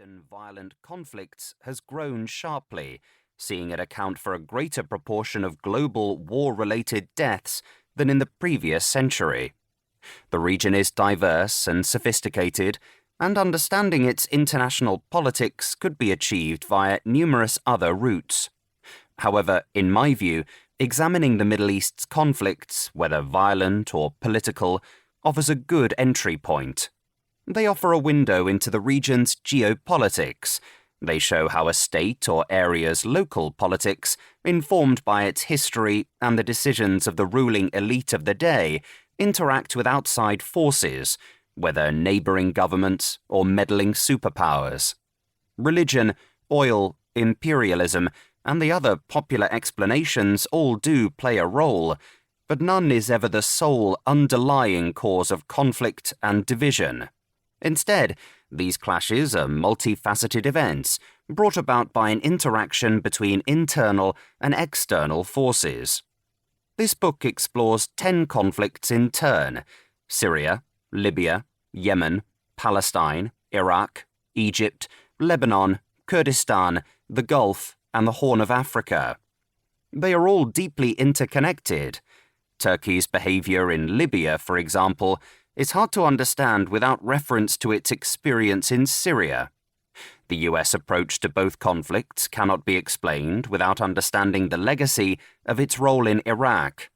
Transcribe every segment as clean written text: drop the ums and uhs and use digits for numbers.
and violent conflicts has grown sharply, seeing it account for a greater proportion of global war-related deaths than in the previous century. The region is diverse and sophisticated, and understanding its international politics could be achieved via numerous other routes. However, in my view, examining the Middle East's conflicts, whether violent or political, offers a good entry point. They offer a window into the region's geopolitics. They show how a state or area's local politics, informed by its history and the decisions of the ruling elite of the day, interact with outside forces, whether neighboring governments or meddling superpowers. Religion, oil, imperialism, and the other popular explanations all do play a role, but none is ever the sole underlying cause of conflict and division. Instead, these clashes are multifaceted events brought about by an interaction between internal and external forces. This book explores 10 conflicts in turn: Syria, Libya, Yemen, Palestine, Iraq, Egypt, Lebanon, Kurdistan, the Gulf, and the Horn of Africa. They are all deeply interconnected. Turkey's behavior in Libya, for example, is hard to understand without reference to its experience in Syria. The US approach to both conflicts cannot be explained without understanding the legacy of its role in Iraq.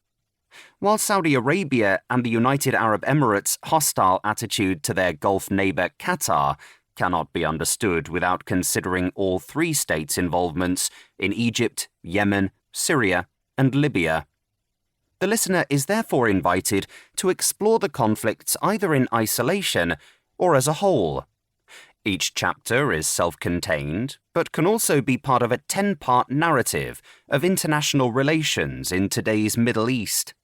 While Saudi Arabia and the United Arab Emirates' hostile attitude to their Gulf neighbor Qatar cannot be understood without considering all three states' involvements in Egypt, Yemen, Syria, and Libya. The listener is therefore invited to explore the conflicts either in isolation or as a whole. Each chapter is self-contained, but can also be part of a 10-part narrative of international relations in today's Middle East.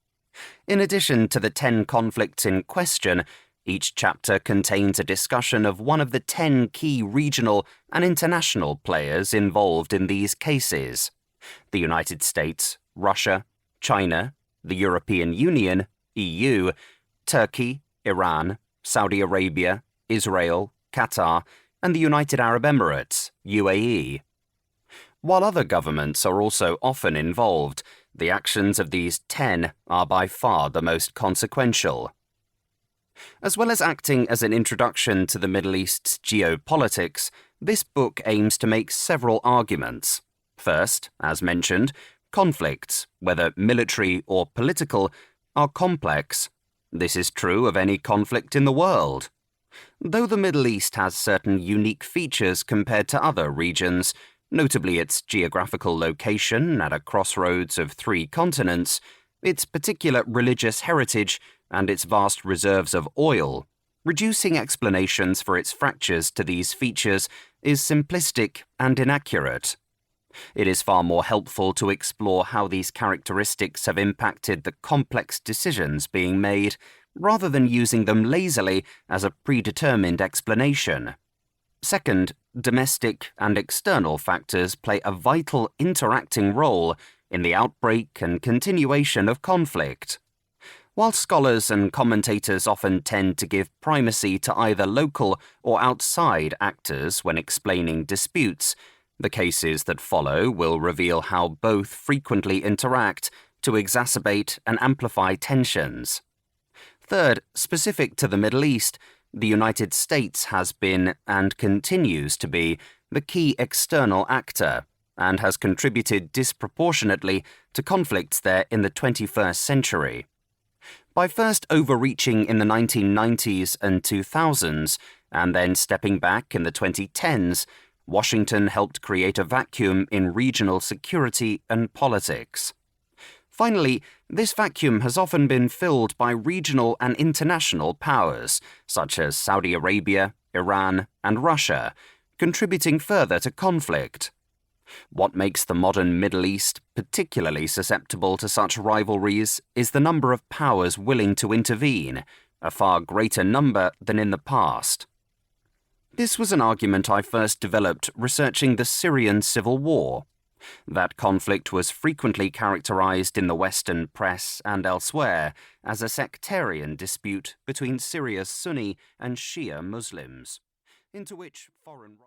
In addition to the 10 conflicts in question, each chapter contains a discussion of one of the 10 key regional and international players involved in these cases: the United States, Russia, China, the European Union, EU, Turkey, Iran, Saudi Arabia, Israel, Qatar, and the United Arab Emirates, UAE. While other governments are also often involved, the actions of these 10 are by far the most consequential. As well as acting as an introduction to the Middle East's geopolitics, this book aims to make several arguments. First, as mentioned, conflicts, whether military or political, are complex. This is true of any conflict in the world. Though the Middle East has certain unique features compared to other regions, notably its geographical location at a crossroads of 3 continents, its particular religious heritage, and its vast reserves of oil, reducing explanations for its fractures to these features is simplistic and inaccurate. It is far more helpful to explore how these characteristics have impacted the complex decisions being made, rather than using them lazily as a predetermined explanation. Second, domestic and external factors play a vital interacting role in the outbreak and continuation of conflict. While scholars and commentators often tend to give primacy to either local or outside actors when explaining disputes, the cases that follow will reveal how both frequently interact to exacerbate and amplify tensions. Third, specific to the Middle East, the United States has been and continues to be the key external actor and has contributed disproportionately to conflicts there in the 21st century. By first overreaching in the 1990s and 2000s, and then stepping back in the 2010s, Washington helped create a vacuum in regional security and politics. Finally, this vacuum has often been filled by regional and international powers, such as Saudi Arabia, Iran, and Russia, contributing further to conflict. What makes the modern Middle East particularly susceptible to such rivalries is the number of powers willing to intervene, a far greater number than in the past. This was an argument I first developed researching the Syrian civil war. That conflict was frequently characterized in the Western press and elsewhere as a sectarian dispute between Syria's Sunni and Shia Muslims, into which foreign